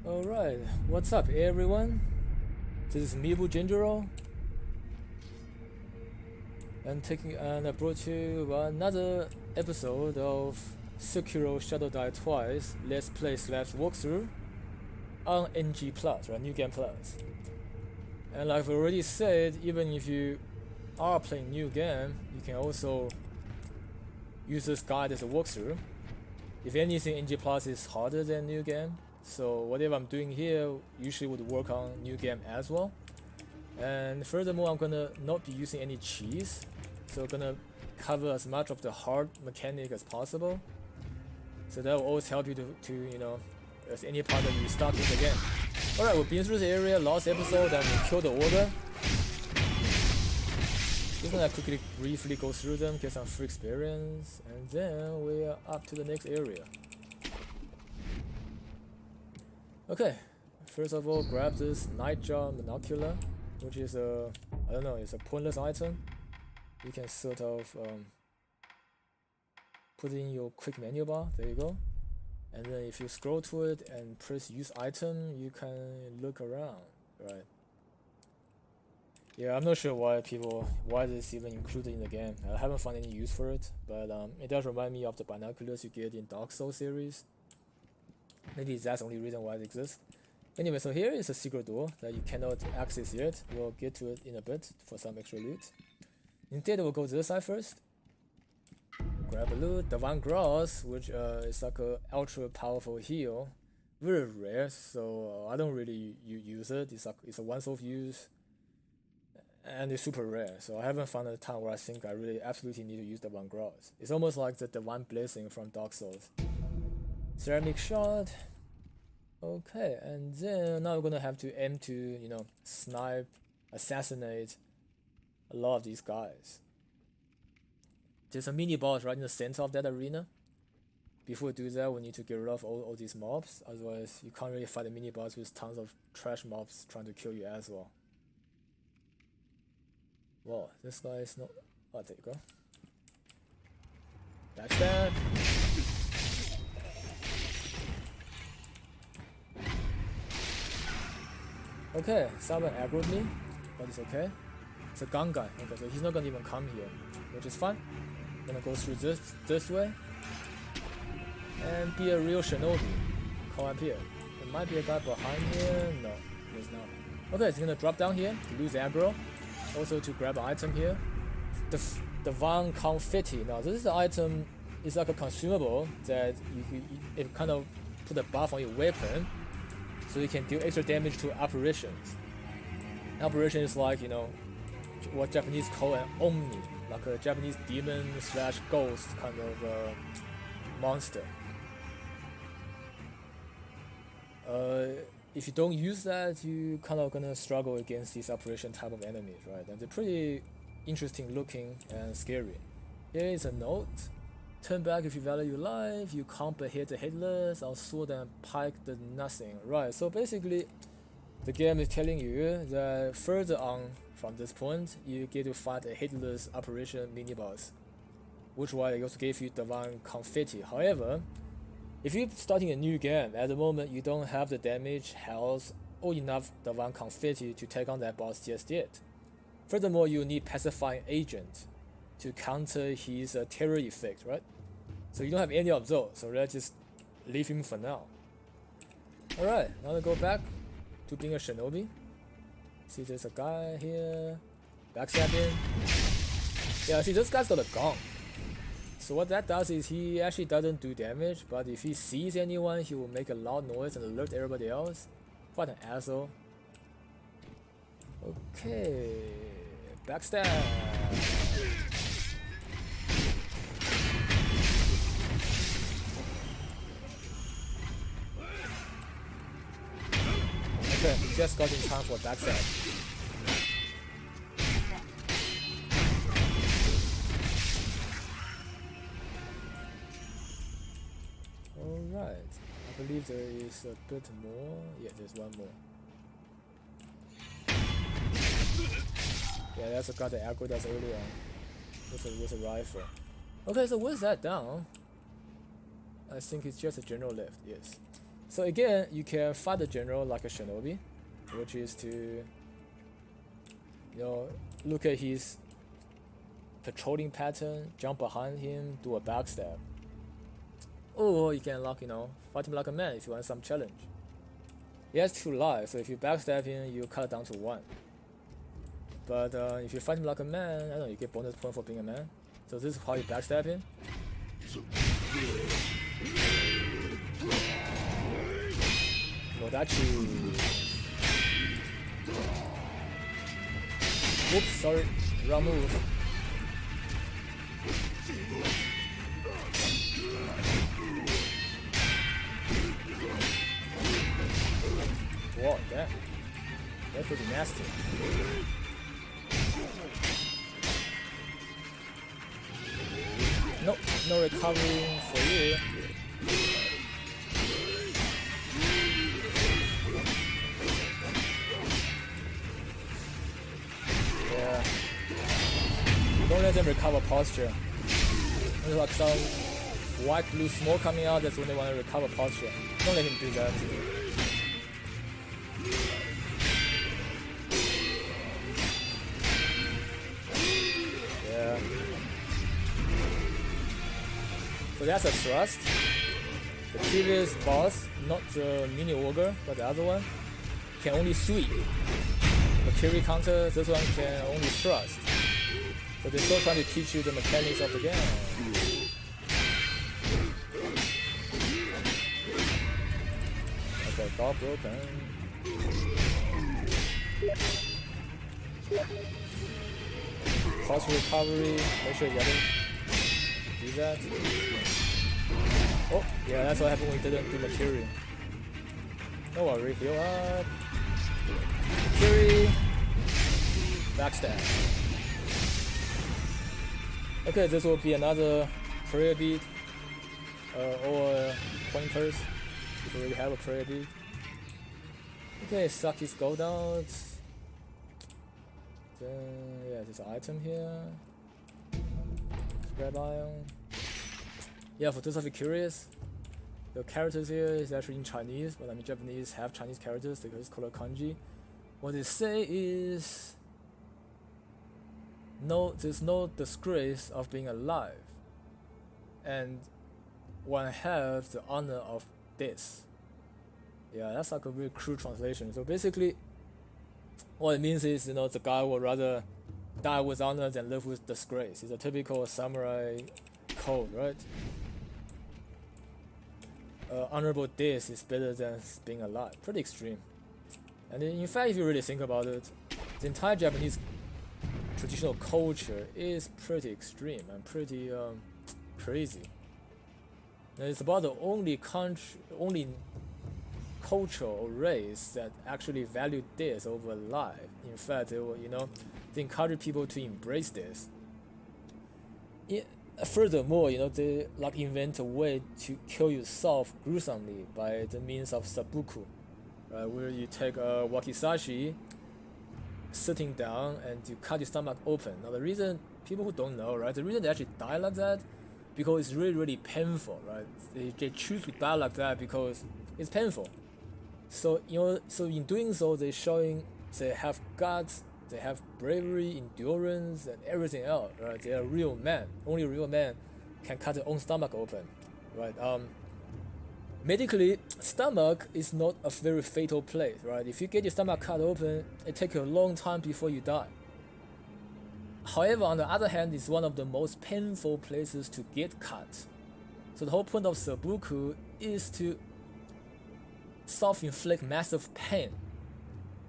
Alright, what's up everyone? This is Mibu Jinjuro and I brought you another episode of Sekiro Shadow Die Twice Let's Play slash walkthrough on NG Plus, right? New Game Plus. And like I've already said, even if you are playing new game, you can also use this guide as a walkthrough. If anything, NG Plus is harder than new game, so whatever I'm doing here usually would work on new game as well. And furthermore, I'm gonna not be using any cheese, so I'm gonna cover as much of the hard mechanic as possible. So that will always help you to you know, as any part that you start with again. Alright, we've been through the area last episode and we killed the order. Just gonna quickly briefly go through them, get some free experience, and then we are up to the next area. Okay, first of all, grab this nightjar monocular, which is a, I don't know, it's a pointless item. You can sort of put it in your quick menu bar, there you go. And then if you scroll to it and press use item, you can look around, right? Yeah, I'm not sure why this is even included in the game. I haven't found any use for it, but it does remind me of the binoculars you get in Dark Souls series. Maybe that's the only reason why it exists. Anyway, so here is a secret door that you cannot access yet. We'll get to it in a bit for some extra loot. Instead, we'll go to this side first. Grab a loot, Divine Grass, which is like a ultra powerful heal. Very rare, so I don't really use it. It's a once-off use. And it's super rare, so I haven't found a time where I think I really absolutely need to use Divine Grass. It's almost like the Divine Blessing from Dark Souls. Ceramic shot. Okay, and then now we're gonna have to aim to, you know, snipe, assassinate a lot of these guys. There's a mini boss right in the center of that arena. Before we do that, we need to get rid of all these mobs, otherwise you can't really fight a mini boss with tons of trash mobs trying to kill you as well. Whoa, this guy is not... Oh, there you go. Backstab! Okay, someone aggroed me, but it's okay. It's a gun guy, okay, so he's not gonna even come here, which is fun. I'm gonna go through this way and be a real shinobi. Come up here. There might be a guy behind here. No, there's not. Okay, it's gonna drop down here to lose aggro. Also to grab an item here. The Divine Confetti. Now this is the item. It's like a consumable that it kind of put a buff on your weapon, so you can deal extra damage to apparitions. Apparition is like, you know, what Japanese call an omni, like a Japanese demon slash ghost kind of monster. If you don't use that, you kind of gonna struggle against these apparition type of enemies, right? And they're pretty interesting looking and scary. Here is a note. Turn back if you value your life, you can't behead the headless, or sword and pike the nothing. Right, so basically the game is telling you that further on from this point, you get to fight a headless apparition mini-boss, which why they also gave you Divine Confetti. However, if you're starting a new game, at the moment you don't have the damage, health, or enough Divine Confetti to take on that boss just yet. Furthermore, you need Pacifying Agent to counter his terror effect, right? So you don't have any of those, so let's just leave him for now. Alright, now we go back to being a shinobi. See, there's a guy here. Backstabbing. Yeah, see, this guy's got a gun. So what that does is he actually doesn't do damage, but if he sees anyone, he will make a loud noise and alert everybody else. What an asshole. Okay, backstab. Okay, we just got in time for backstab. Alright, I believe there is a bit more. Yeah, there's one more. Yeah, that's a guy that aggroed us earlier on with a rifle. Okay, so what's that down? I think it's just a general left, yes. So again, you can fight the general like a shinobi, which is to, look at his patrolling pattern, jump behind him, do a backstab. Or you can fight him like a man if you want some challenge. He has 2 lives, so if you backstab him, you cut it down to 1. But if you fight him like a man, I don't know, you get bonus point for being a man. So this is how you backstab him. Nodachi. Oops, sorry, wrong move. Whoa, that's pretty nasty. Nope, no recovery for you. Yeah. Don't let them recover posture. There's like some white blue smoke coming out, that's when they want to recover posture. Don't let him do that. So that's a thrust. The previous boss, not the mini ogre, but the other one, can only sweep. The carry counter, this one can only thrust. So they're still trying to teach you the mechanics of the game. Okay, ball broken. Cost recovery, make sure you get it. Do that. Oh, yeah, that's what happened when we didn't do material. No worry, heal up. Carry. Backstab. Okay, this will be another prayer bead. Or pointers. If you already have a prayer bead. Okay, suck his gold out. Then, yeah, there's an item here. Red iron. Yeah, for those of you curious, the characters here is actually in Chinese, but I mean Japanese have Chinese characters because it's called kanji. What they say is, there's no disgrace of being alive, and one has the honor of this. Yeah, that's like a very crude translation. So basically, what it means is, the guy would rather die with honor than live with disgrace. It's a typical samurai code, right? Honorable death is better than being alive. Pretty extreme. And in fact, if you really think about it, the entire Japanese traditional culture is pretty extreme and pretty crazy. And it's about the only culture or race that actually value death over life. In fact, they will, they encourage people to embrace this. Furthermore, they invent a way to kill yourself gruesomely by the means of seppuku, right? Where you take a wakizashi, sitting down, and you cut your stomach open. Now the reason, people who don't know, right? The reason they actually die like that, because it's really, really painful, right? They choose to die like that because it's painful. So so in doing so, they're showing they have guts. They have bravery, endurance, and everything else, right? They are real men. Only real men can cut their own stomach open, right? Medically, stomach is not a very fatal place, right? If you get your stomach cut open, it takes a long time before you die. However, on the other hand, it's one of the most painful places to get cut. So the whole point of seppuku is to self-inflict massive pain,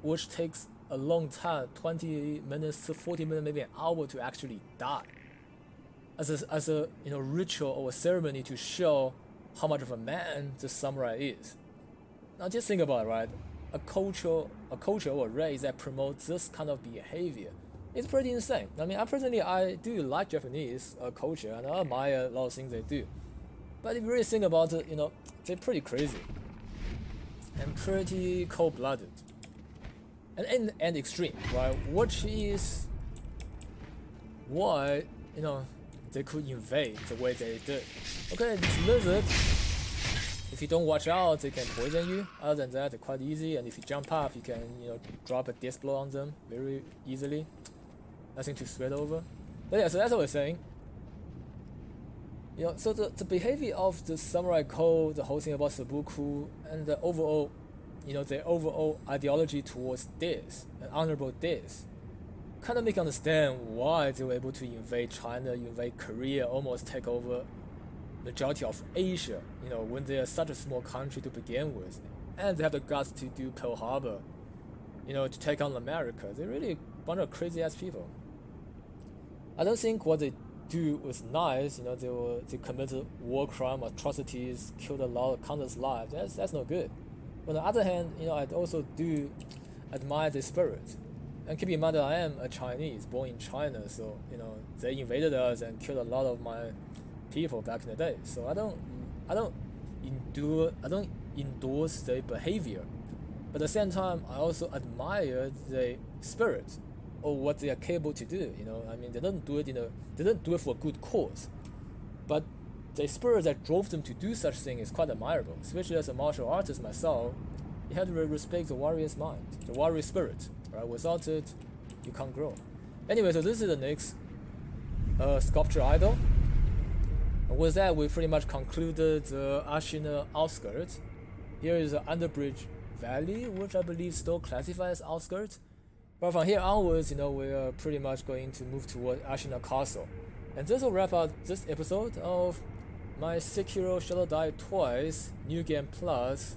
which takes a long time, 20 minutes to 40 minutes, maybe an hour to actually die, as a ritual or a ceremony to show how much of a man the samurai is. Now just think about it, right? A culture or a race that promotes this kind of behavior, it's pretty insane. I mean, I do like Japanese culture, and I admire a lot of things they do. But if you really think about it, they're pretty crazy and pretty cold-blooded. And extreme, right? Which is why they could invade the way they did. Okay, this lizard If you don't watch out, they can poison you. Other than that, they're quite easy. And if you jump up, you can drop a disc blow on them very easily. Nothing to sweat over. But yeah, so that's what we're saying. So the behavior of the samurai code, the whole thing about seppuku, and the overall, their overall ideology towards this, an honorable this, kind of make you understand why they were able to invade China, invade Korea, almost take over majority of Asia, when they are such a small country to begin with, and they have the guts to do Pearl Harbor, to take on America. They're really a bunch of crazy ass people. I don't think what they do was nice. They committed war crime, atrocities, killed a lot of countless lives. That's not good. But on the other hand, I also do admire their spirit. And keep in mind that I am a Chinese, born in China, so they invaded us and killed a lot of my people back in the day. So I don't endorse their behavior, but at the same time I also admire their spirit or what they are capable to do. I mean, they don't do it for a good cause, but the spirit that drove them to do such thing is quite admirable. Especially as a martial artist myself, you have to respect the warrior's mind, the warrior spirit, right? Without it, you can't grow. Anyway, so this is the next sculpture idol. And with that, we pretty much concluded the Ashina Outskirt. Here is the Underbridge Valley, which I believe still classifies as Outskirt. But from here onwards, we are pretty much going to move toward Ashina Castle. And this will wrap up this episode of my Sekiro Shadow Die Twice New Game Plus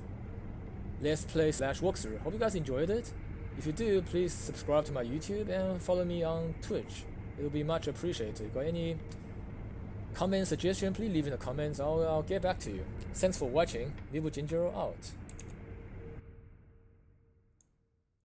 Let's Play / walkthrough. Hope you guys enjoyed it. If you do, please subscribe to my YouTube and follow me on Twitch. It will be much appreciated. If you got any comment, suggestion, please leave in the comments. I'll get back to you. Thanks for watching. Vivo Ginger out.